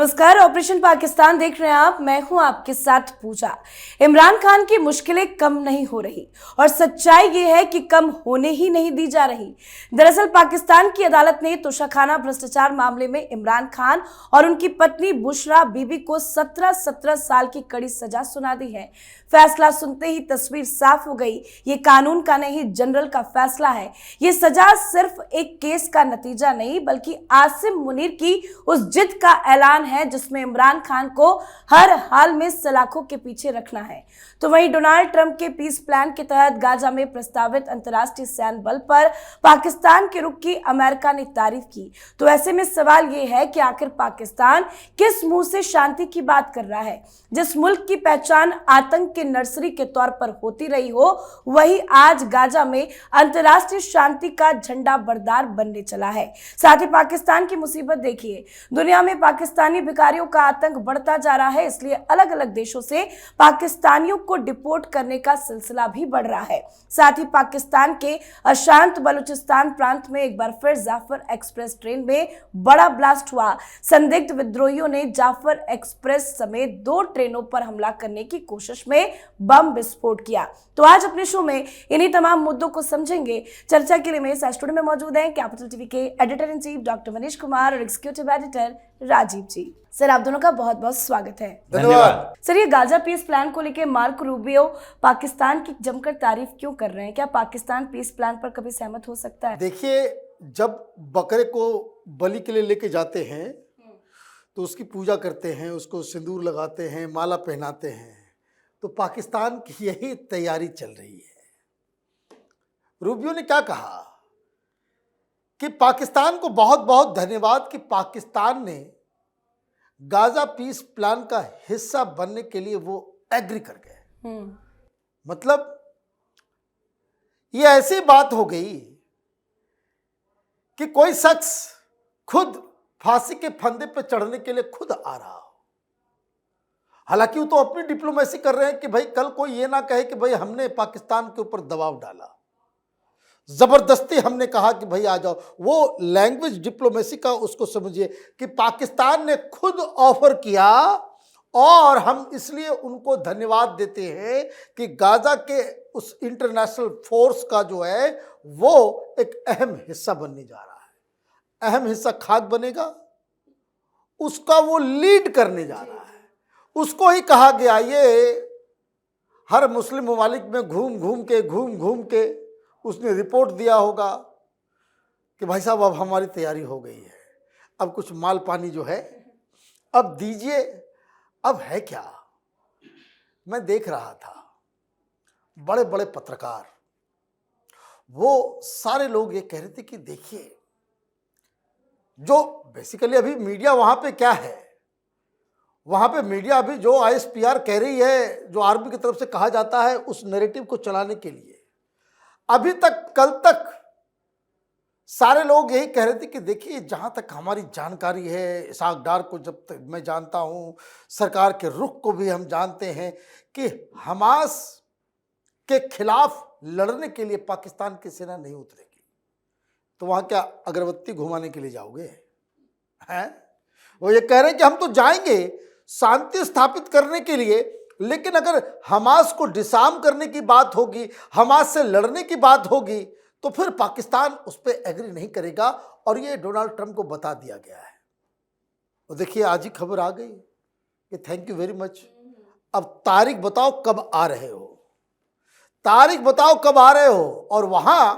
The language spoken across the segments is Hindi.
नमस्कार, ऑपरेशन पाकिस्तान देख रहे हैं आप। मैं हूं आपके साथ पूजा। इमरान खान की मुश्किलें कम नहीं हो रही और सच्चाई ये है कि कम होने ही नहीं दी जा रही। दरअसल पाकिस्तान की अदालत ने तोशाखाना भ्रष्टाचार मामले में इमरान खान और उनकी पत्नी बुशरा बीबी को 17 साल की कड़ी सजा सुना दी है। फैसला सुनते ही तस्वीर साफ हो गई। ये कानून का नहीं, जनरल का फैसला है। ये सजा सिर्फ एक केस का नतीजा नहीं, बल्कि आसिम मुनीर की उस जिद का ऐलान है जिसमें इमरान खान को हर हाल में सलाखों के पीछे रखना है। तो वहीं डोनाल्ड ट्रंप के पीस प्लान के तहत गाजा में प्रस्तावित अंतर्राष्ट्रीय सैन्य बल पर पाकिस्तान के रुख की अमेरिका ने तारीफ की। तो ऐसे में सवाल यह है कि आखिर पाकिस्तान किस मुंह से शांति की बात कर रहा है? जिस मुल्क की पहचान आतंक के नर्सरी के तौर पर होती रही हो, वही आज गाजा में अंतर्राष्ट्रीय शांति का झंडा बरदार बनने चला है। साथ ही पाकिस्तान की मुसीबत देखिए, दुनिया में पाकिस्तानी भिखारियों का आतंक बढ़ता जा रहा है, इसलिए अलग अलग देशों से पाकिस्तानियों को डिपोर्ट करने का सिलसिला भी बढ़ रहा है। साथ ही पाकिस्तान के अशांत बलूचिस्तान प्रांत में एक बार फिर जाफर एक्सप्रेस ट्रेन में बड़ा ब्लास्ट हुआ। संदिग्ध विद्रोहियों ने जाफर एक्सप्रेस समेत 2 ट्रेनों पर हमला करने की कोशिश में बम विस्फोट किया। तो आज अपने शो में इन्हीं तमाम मुद्दों को समझेंगे। चर्चा के लिए मेरे साथ स्टूडियो में मौजूद हैं कैपिटल टीवी के editor in chief doctor Manish Kumar और एग्जीक्यूटिव एडिटर राजीव जी। सर, आप दोनों का बहुत बहुत स्वागत है। धन्यवाद। सर, ये गाजा पीस प्लान को लेकर मार्को रूबियो पाकिस्तान की जमकर तारीफ क्यों कर रहे हैं? क्या पाकिस्तान पीस प्लान पर कभी सहमत हो सकता है? देखिए, जब बकरे को बलि के लिए लेके जाते हैं तो उसकी पूजा करते हैं, उसको सिंदूर लगाते हैं, माला पहनाते हैं, तो पाकिस्तान की यही तैयारी चल रही है। रूबियो ने क्या कहा कि पाकिस्तान को बहुत बहुत धन्यवाद कि पाकिस्तान ने गाजा पीस प्लान का हिस्सा बनने के लिए वो एग्री कर गए। मतलब ये ऐसी बात हो गई कि कोई शख्स खुद फांसी के फंदे पे चढ़ने के लिए खुद आ रहा हो। हालांकि वो तो अपनी डिप्लोमेसी कर रहे हैं कि भाई कल कोई ये ना कहे कि भाई हमने पाकिस्तान के ऊपर दबाव डाला, जबरदस्ती हमने कहा कि भाई आ जाओ। वो लैंग्वेज डिप्लोमेसी का उसको समझिए कि पाकिस्तान ने खुद ऑफर किया और हम इसलिए उनको धन्यवाद देते हैं कि गाजा के उस इंटरनेशनल फोर्स का जो है वो एक अहम हिस्सा बनने जा रहा है। अहम हिस्सा खाक बनेगा, उसका वो लीड करने जा रहा है। उसको ही कहा गया, ये हर मुस्लिम ममालिक में घूम घूम के उसने रिपोर्ट दिया होगा कि भाई साहब अब हमारी तैयारी हो गई है, अब कुछ माल पानी जो है अब दीजिए। अब है क्या, मैं देख रहा था बड़े बड़े पत्रकार, वो सारे लोग ये कह रहे थे कि देखिए, जो बेसिकली अभी मीडिया वहां पे क्या है, वहां पे मीडिया अभी जो आईएसपीआर कह रही है, जो आर्मी की तरफ से कहा जाता है, उस नैरेटिव को चलाने के लिए अभी तक कल तक सारे लोग यही कह रहे थे कि देखिए, जहां तक हमारी जानकारी है, इसहाक डार को जब तक मैं जानता हूं, सरकार के रुख को भी हम जानते हैं कि हमास के खिलाफ लड़ने के लिए पाकिस्तान की सेना नहीं उतरेगी। तो वहां क्या अगरबत्ती घुमाने के लिए जाओगे? हैं? वो ये कह रहे हैं कि हम तो जाएंगे शांति स्थापित करने के लिए, लेकिन अगर हमास को डिसआर्म करने की बात होगी, हमास से लड़ने की बात होगी, तो फिर पाकिस्तान उस पर एग्री नहीं करेगा। और ये डोनाल्ड ट्रंप को बता दिया गया है। और देखिए, आज ही खबर आ गई कि थैंक यू वेरी मच, अब तारीख बताओ कब आ रहे हो, तारीख बताओ कब आ रहे हो। और वहां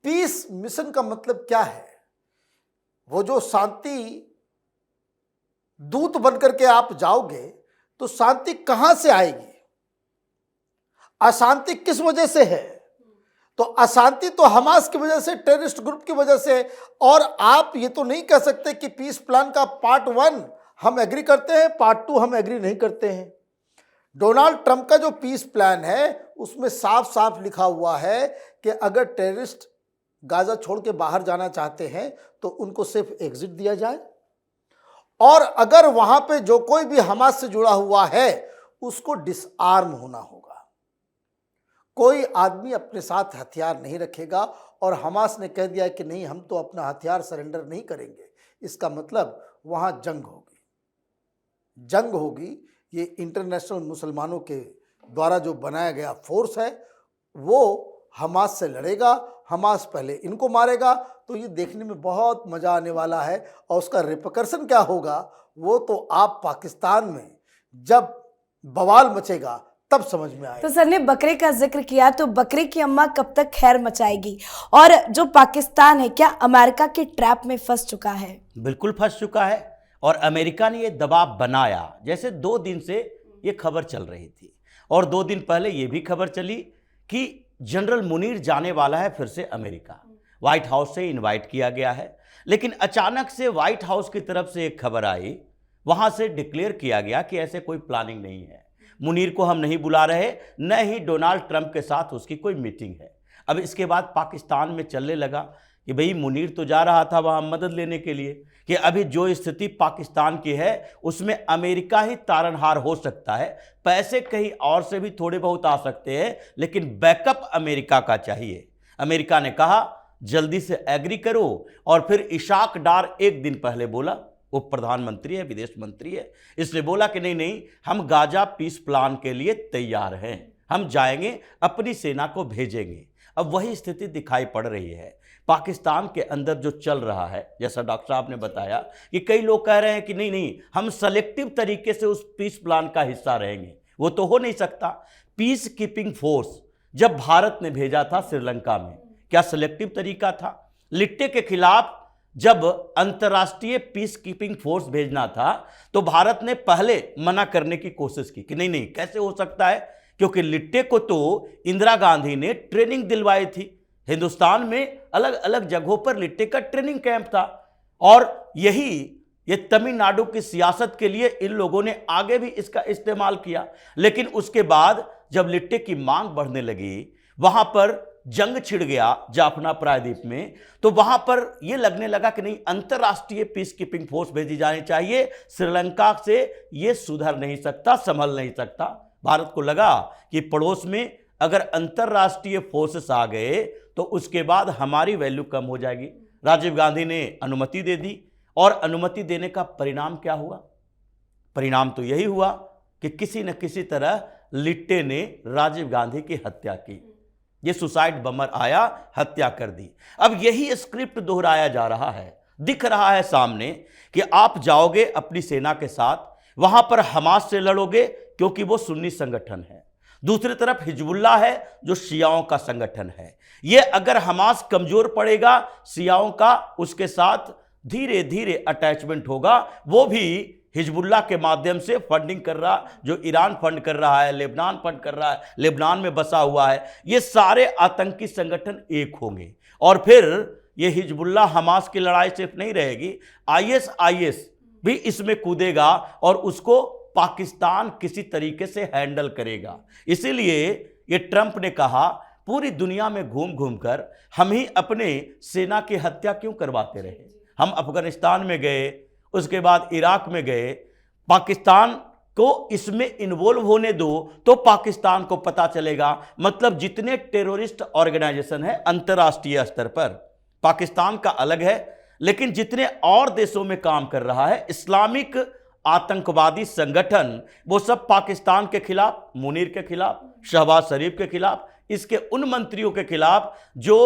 पीस मिशन का मतलब क्या है? वो जो शांति दूत बनकर के आप जाओगे तो शांति कहां से आएगी? अशांति किस वजह से है? तो अशांति तो हमास की वजह से, टेररिस्ट ग्रुप की वजह से। और आप ये तो नहीं कह सकते कि पीस प्लान का पार्ट 1 हम एग्री करते हैं, पार्ट 2 हम एग्री नहीं करते हैं। डोनाल्ड ट्रंप का जो पीस प्लान है उसमें साफ साफ लिखा हुआ है कि अगर टेररिस्ट गाजा छोड़ के बाहर जाना चाहते हैं तो उनको सिर्फ एग्जिट दिया जाए, और अगर वहां पे जो कोई भी हमास से जुड़ा हुआ है उसको डिसआर्म होना होगा। कोई आदमी अपने साथ हथियार नहीं रखेगा। और हमास ने कह दिया कि नहीं, हम तो अपना हथियार सरेंडर नहीं करेंगे। इसका मतलब वहां जंग होगी। जंग होगी, ये इंटरनेशनल मुसलमानों के द्वारा जो बनाया गया फोर्स है वो हमास से लड़ेगा, हमास पहले इनको मारेगा। तो ये देखने में बहुत मज़ा आने वाला है और उसका रिपरकशन क्या होगा वो तो आप पाकिस्तान में जब बवाल मचेगा तब समझ में आएगा। तो सर ने बकरे का जिक्र किया, तो बकरे की अम्मा कब तक खैर मचाएगी? और जो पाकिस्तान है क्या अमेरिका के ट्रैप में फंस चुका है? बिल्कुल फंस चुका है। और अमेरिका ने ये दबाव बनाया, जैसे 2 दिन से ये खबर चल रही थी और 2 दिन पहले ये भी खबर चली कि जनरल मुनीर जाने वाला है फिर से अमेरिका। व्हाइट हाउस से इनवाइट किया गया है, लेकिन अचानक से व्हाइट हाउस की तरफ से एक खबर आई, वहां से डिक्लेयर किया गया कि ऐसे कोई प्लानिंग नहीं है, मुनीर को हम नहीं बुला रहे, न ही डोनाल्ड ट्रंप के साथ उसकी कोई मीटिंग है। अब इसके बाद पाकिस्तान में चलने लगा कि भाई मुनीर तो जा रहा था वहाँ मदद लेने के लिए, कि अभी जो स्थिति पाकिस्तान की है उसमें अमेरिका ही तारनहार हो सकता है, पैसे कहीं और से भी थोड़े बहुत आ सकते हैं, लेकिन बैकअप अमेरिका का चाहिए। अमेरिका ने कहा जल्दी से एग्री करो, और फिर इशाक डार एक दिन पहले बोला, वो प्रधानमंत्री है, विदेश मंत्री है, इसने बोला कि नहीं नहीं, हम गाजा पीस प्लान के लिए तैयार हैं, हम जाएंगे, अपनी सेना को भेजेंगे। अब वही स्थिति दिखाई पड़ रही है पाकिस्तान के अंदर जो चल रहा है। जैसा डॉक्टर साहब ने बताया कि कई लोग कह रहे हैं कि नहीं नहीं, हम सेलेक्टिव तरीके से उस पीस प्लान का हिस्सा रहेंगे, वो तो हो नहीं सकता। पीस कीपिंग फोर्स जब भारत ने भेजा था श्रीलंका में, क्या सेलेक्टिव तरीका था? लिट्टे के खिलाफ जब अंतर्राष्ट्रीय पीस कीपिंग फोर्स भेजना था तो भारत ने पहले मना करने की कोशिश की कि नहीं नहीं, कैसे हो सकता है, क्योंकि लिट्टे को तो इंदिरा गांधी ने ट्रेनिंग दिलवाई थी। हिंदुस्तान में अलग अलग जगहों पर लिट्टे का ट्रेनिंग कैंप था, और ये तमिलनाडु की सियासत के लिए इन लोगों ने आगे भी इसका इस्तेमाल किया। लेकिन उसके बाद जब लिट्टे की मांग बढ़ने लगी, वहां पर जंग छिड़ गया जाफना प्रायद्वीप में, तो वहां पर यह लगने लगा कि नहीं, अंतरराष्ट्रीय पीस कीपिंग फोर्स भेजी जानी चाहिए, श्रीलंका से यह सुधर नहीं सकता, संभल नहीं सकता। भारत को लगा कि पड़ोस में अगर अंतरराष्ट्रीय फोर्सेस आ गए तो उसके बाद हमारी वैल्यू कम हो जाएगी। राजीव गांधी ने अनुमति दे दी, और अनुमति देने का परिणाम क्या हुआ? परिणाम तो यही हुआ कि किसी न किसी तरह लिट्टे ने राजीव गांधी की हत्या की। ये सुसाइड बमर आया, हत्या कर दी। अब यही स्क्रिप्ट दोहराया जा रहा है। दिख रहा है सामने कि आप जाओगे अपनी सेना के साथ, वहां पर हमास से लड़ोगे क्योंकि वो सुन्नी संगठन है, दूसरी तरफ हिजबुल्लाह है जो शियाओं का संगठन है। ये अगर हमास कमजोर पड़ेगा शियाओं का, उसके साथ धीरे धीरे अटैचमेंट होगा, वो भी हिजबुल्लाह के माध्यम से फंडिंग कर रहा, जो ईरान फंड कर रहा है, लेबनान फंड कर रहा है, लेबनान में बसा हुआ है, ये सारे आतंकी संगठन एक होंगे। और फिर ये हिजबुल्लाह हमास की लड़ाई सिर्फ नहीं रहेगी, आईएस भी इसमें कूदेगा और उसको पाकिस्तान किसी तरीके से हैंडल करेगा। इसीलिए ये ट्रंप ने कहा पूरी दुनिया में घूम घूम कर हम ही अपने सेना की हत्या क्यों करवाते रहे। हम अफगानिस्तान में गए, उसके बाद इराक में गए, पाकिस्तान को इसमें इन्वॉल्व होने दो तो पाकिस्तान को पता चलेगा। मतलब जितने टेररिस्ट ऑर्गेनाइजेशन है अंतर्राष्ट्रीय स्तर पर, पाकिस्तान का अलग है, लेकिन जितने और देशों में काम कर रहा है इस्लामिक आतंकवादी संगठन, वो सब पाकिस्तान के खिलाफ, मुनीर के खिलाफ, शहबाज शरीफ के खिलाफ, इसके उन मंत्रियों के खिलाफ जो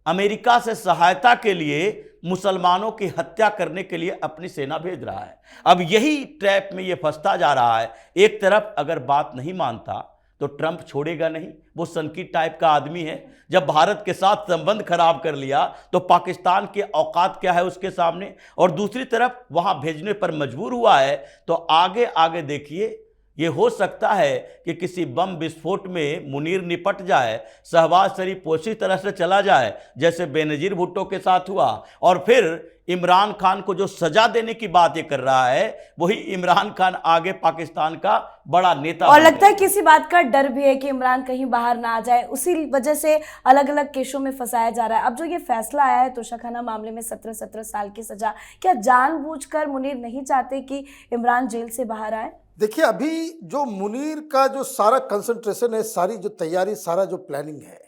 अमेरिका से सहायता के लिए मुसलमानों की हत्या करने के लिए अपनी सेना भेज रहा है। अब यही ट्रैप में ये फंसता जा रहा है। एक तरफ अगर बात नहीं मानता तो ट्रंप छोड़ेगा नहीं, वो सनकी टाइप का आदमी है। जब भारत के साथ संबंध खराब कर लिया तो पाकिस्तान के औकात क्या है उसके सामने, और दूसरी तरफ वहां भेजने पर मजबूर हुआ है। तो आगे आगे देखिए, ये हो सकता है कि किसी बम विस्फोट में मुनीर निपट जाए, शहबाज शरीफ उसी तरह से चला जाए जैसे बेनजीर भुट्टो के साथ हुआ, और फिर इमरान खान को जो सजा देने की बात ये कर रहा है, वही इमरान खान आगे पाकिस्तान का बड़ा नेता। और लगता है किसी बात का डर भी है कि इमरान कहीं बाहर ना आ जाए, उसी वजह से अलग अलग केसों में फंसाया जा रहा है। अब जो ये फैसला आया है तोशाखाना मामले में 17 साल की सजा, क्या जानबूझकर मुनीर नहीं चाहते कि इमरान जेल से बाहर आए? देखिए, अभी जो मुनीर का जो सारा कंसंट्रेशन है, सारी जो तैयारी, सारा जो प्लानिंग है,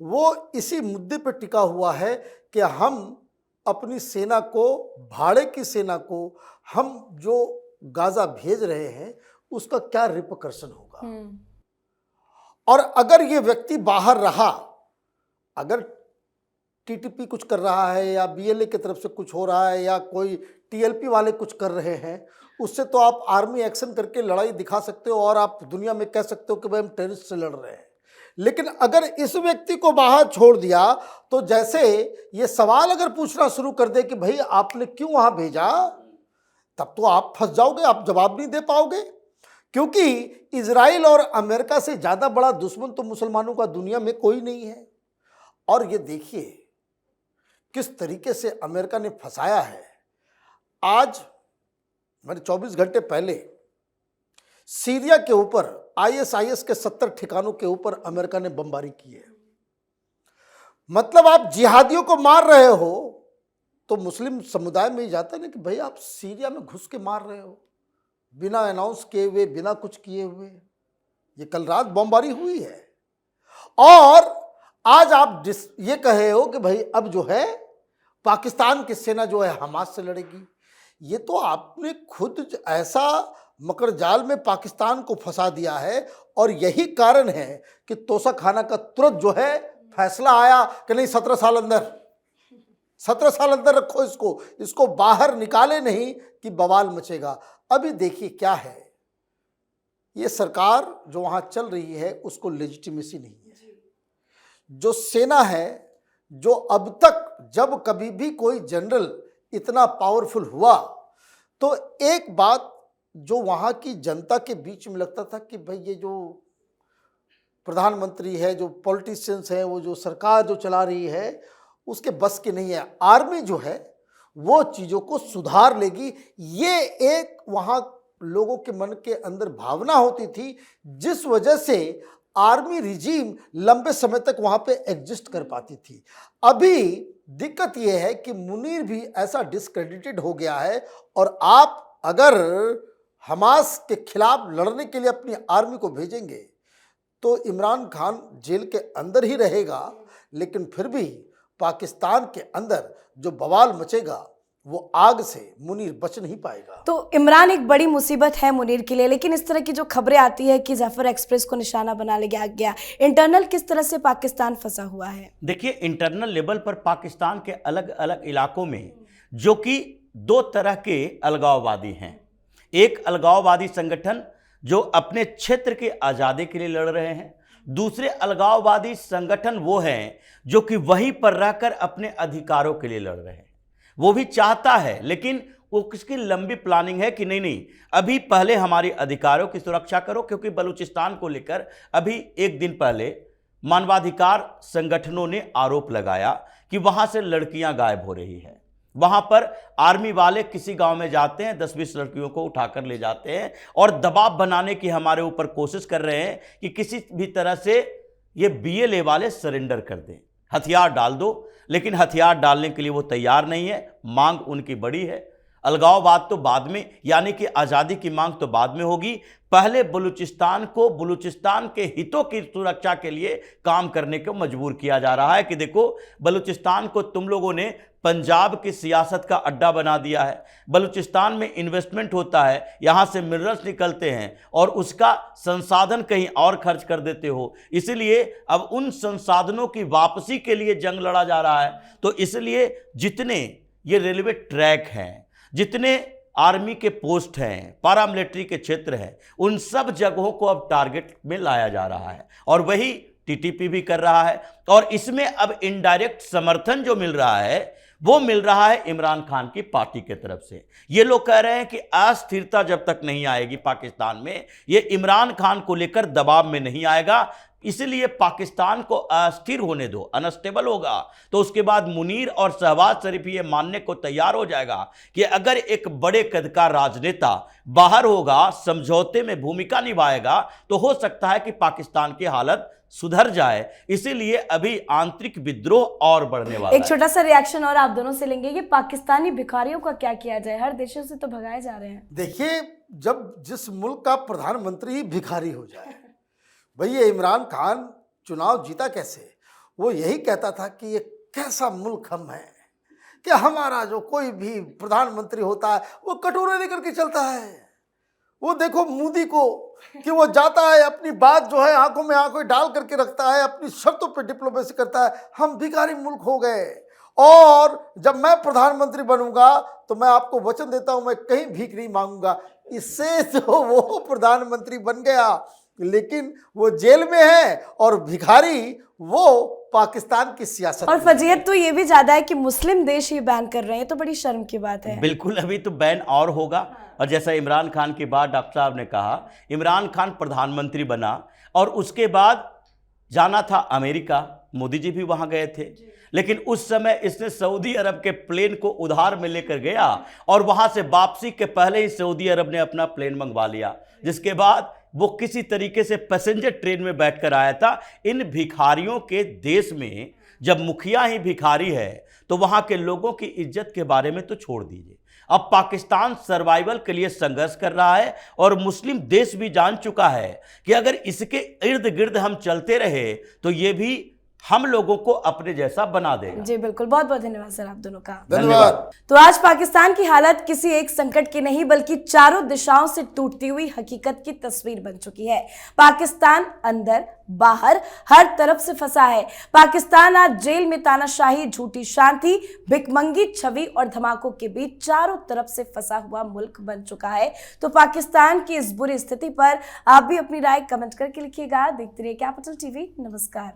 वो इसी मुद्दे पर टिका हुआ है कि हम अपनी सेना को, भाड़े की सेना को, हम जो गाजा भेज रहे हैं उसका क्या रिपरकशन होगा। और अगर ये व्यक्ति बाहर रहा, अगर टीटीपी कुछ कर रहा है या बीएलए की तरफ से कुछ हो रहा है या कोई टीएलपी वाले कुछ कर रहे हैं, उससे तो आप आर्मी एक्शन करके लड़ाई दिखा सकते हो और आप दुनिया में कह सकते हो कि भाई हम टेररिस्ट से लड़ रहे हैं। लेकिन अगर इस व्यक्ति को बाहर छोड़ दिया तो जैसे ये सवाल अगर पूछना शुरू कर दे कि भाई आपने क्यों वहां भेजा, तब तो आप फंस जाओगे, आप जवाब नहीं दे पाओगे। क्योंकि इजराइल और अमेरिका से ज्यादा बड़ा दुश्मन तो मुसलमानों का दुनिया में कोई नहीं है। और ये देखिए किस तरीके से अमेरिका ने फंसाया है। आज मैंने 24 घंटे पहले सीरिया के ऊपर आईएसआईएस के 70 ठिकानों के ऊपर अमेरिका ने बमबारी की है। मतलब आप जिहादियों को मार रहे हो तो मुस्लिम समुदाय में ही जाता है ना कि भाई आप सीरिया में घुस के मार रहे हो, बिना अनाउंस किए हुए, बिना कुछ किए हुए। ये कल रात बमबारी हुई है और आज आप ये कहे हो कि भाई अब जो है पाकिस्तान की सेना जो है हमास से लड़ेगी। ये तो आपने खुद ऐसा मकर जाल में पाकिस्तान को फंसा दिया है। और यही कारण है कि तोसा खाना का तुरंत जो है फैसला आया कि नहीं 17 साल अंदर रखो इसको बाहर निकाले नहीं कि बवाल मचेगा। अभी देखिए क्या है, ये सरकार जो वहां चल रही है उसको लेजिटिमेसी नहीं है। जो सेना है, जो अब तक जब कभी भी कोई जनरल इतना पावरफुल हुआ तो एक बात जो वहां की जनता के बीच में लगता था कि भाई ये जो प्रधानमंत्री है, जो पॉलिटिशियंस हैं, वो जो सरकार जो चला रही है उसके बस की नहीं है। आर्मी जो है वो चीज़ों को सुधार लेगी, ये एक वहाँ लोगों के मन के अंदर भावना होती थी, जिस वजह से आर्मी रिजीम लंबे समय तक वहाँ पे एग्जिस्ट कर पाती थी। अभी दिक्कत ये है कि मुनीर भी ऐसा डिस्क्रेडिटेड हो गया है और आप अगर हमास के खिलाफ लड़ने के लिए अपनी आर्मी को भेजेंगे तो इमरान खान जेल के अंदर ही रहेगा, लेकिन फिर भी पाकिस्तान के अंदर जो बवाल मचेगा वो आग से मुनीर बच नहीं पाएगा। तो इमरान एक बड़ी मुसीबत है मुनीर के लिए, लेकिन इस तरह की जो खबरें आती है कि जफर एक्सप्रेस को निशाना बना लिया गया, इंटरनल किस तरह से पाकिस्तान फंसा हुआ है? देखिए, इंटरनल लेवल पर पाकिस्तान के अलग अलग इलाकों में जो कि दो तरह के अलगाववादी हैं। एक अलगाववादी संगठन जो अपने क्षेत्र के आज़ादी के लिए लड़ रहे हैं, दूसरे अलगाववादी संगठन वो हैं जो कि वहीं पर रहकर अपने अधिकारों के लिए लड़ रहे हैं। वो भी चाहता है, लेकिन वो किसकी लंबी प्लानिंग है कि नहीं अभी पहले हमारी अधिकारों की सुरक्षा करो। क्योंकि बलूचिस्तान को लेकर अभी एक दिन पहले मानवाधिकार संगठनों ने आरोप लगाया कि वहां से लड़कियां गायब हो रही है। वहां पर आर्मी वाले किसी गांव में जाते हैं, 10-20 लड़कियों को उठाकर ले जाते हैं और दबाव बनाने की हमारे ऊपर कोशिश कर रहे हैं कि किसी भी तरह से ये बीएलए वाले सरेंडर कर दें, हथियार डाल दो। लेकिन हथियार डालने के लिए वो तैयार नहीं है, मांग उनकी बड़ी है। अलगाववाद तो बाद में, यानी कि आज़ादी की मांग तो बाद में होगी। पहले बलूचिस्तान को बलूचिस्तान के हितों की सुरक्षा के लिए काम करने को मजबूर किया जा रहा है कि देखो, बलूचिस्तान को तुम लोगों ने पंजाब की सियासत का अड्डा बना दिया है। बलूचिस्तान में इन्वेस्टमेंट होता है, यहाँ से मिनरल्स निकलते हैं और उसका संसाधन कहीं और खर्च कर देते हो। इसलिए अब उन संसाधनों की वापसी के लिए जंग लड़ा जा रहा है। तो इसलिए जितने ये रेलवे ट्रैक हैं, जितने आर्मी के पोस्ट हैं, पारामिलिट्री के क्षेत्र हैं, उन सब जगहों को अब टारगेट में लाया जा रहा है और वही टीटीपी भी कर रहा है। और इसमें अब इनडायरेक्ट समर्थन जो मिल रहा है वो मिल रहा है इमरान खान की पार्टी के तरफ से। ये लोग कह रहे हैं कि अस्थिरता जब तक नहीं आएगी पाकिस्तान में, ये इमरान खान को लेकर दबाव में नहीं आएगा। इसलिए पाकिस्तान को अस्थिर होने दो, अनस्टेबल होगा तो उसके बाद मुनीर और शहबाज शरीफ ये मानने को तैयार हो जाएगा कि अगर एक बड़े कद का राजनेता बाहर होगा, समझौते में भूमिका निभाएगा, तो हो सकता है कि पाकिस्तान की हालत सुधर जाए। इसीलिए अभी आंतरिक विद्रोह और बढ़ने वाला है। एक छोटा सा रिएक्शन और आप दोनों से लेंगे, ये पाकिस्तानी भिखारियों का क्या किया जाए? हर देशों से तो भगाए जा रहे हैं। देखिए, जब जिस मुल्क का प्रधानमंत्री ही भिखारी हो जाए, भाई ये इमरान खान चुनाव जीता कैसे? वो यही कहता था कि ये कैसा मुल्क हम हैं कि हमारा जो कोई भी प्रधानमंत्री होता है वो कटोरे लेकर के चलता है। वो देखो मोदी को कि वो जाता है, अपनी बात जो है आंखों में आंखें डाल करके रखता है, अपनी शर्तों पे डिप्लोमेसी करता है। हम भिखारी मुल्क हो गए, और जब मैं प्रधानमंत्री बनूंगा तो मैं आपको वचन देता हूं, मैं कहीं भीख नहीं मांगूंगा। इससे जो वो प्रधानमंत्री बन गया, लेकिन वो जेल में है, और भिखारी वो पाकिस्तान की सियासत और में। फजीयत तो ये भी ज्यादा है कि मुस्लिम देश ये बैन कर रहे हैं, तो बड़ी शर्म की बात है। बिल्कुल, अभी तो बैन और होगा। और जैसा इमरान खान के बाद डॉक्टर साहब ने कहा, इमरान खान प्रधानमंत्री बना और उसके बाद जाना था अमेरिका, मोदी जी भी वहां गए थे, लेकिन उस समय इसने सऊदी अरब के प्लेन को उधार में लेकर गया और वहां से वापसी के पहले ही सऊदी अरब ने अपना प्लेन मंगवा लिया, जिसके बाद वो किसी तरीके से पैसेंजर ट्रेन में बैठकर आया था। इन भिखारियों के देश में जब मुखिया ही भिखारी है तो वहां के लोगों की इज्जत के बारे में तो छोड़ दीजिए। अब पाकिस्तान सर्वाइवल के लिए संघर्ष कर रहा है और मुस्लिम देश भी जान चुका है कि अगर इसके इर्द गिर्द हम चलते रहे तो ये भी हम लोगों को अपने जैसा बना देगा। जी बिल्कुल, बहुत बहुत धन्यवाद सर आप दोनों का। धन्यवाद। तो आज पाकिस्तान की हालत किसी एक संकट की नहीं बल्कि चारों दिशाओं से टूटती हुई हकीकत की तस्वीर बन चुकी है। पाकिस्तान अंदर बाहर हर तरफ से फंसा है। पाकिस्तान आज जेल में तानाशाही, झूठी शांति, भिखमंगी छवि और धमाकों के बीच चारों तरफ से फंसा हुआ मुल्क बन चुका है। तो पाकिस्तान की इस बुरी स्थिति पर आप भी अपनी राय कमेंट करके लिखिएगा। देखते रहिए कैपिटल टीवी। नमस्कार।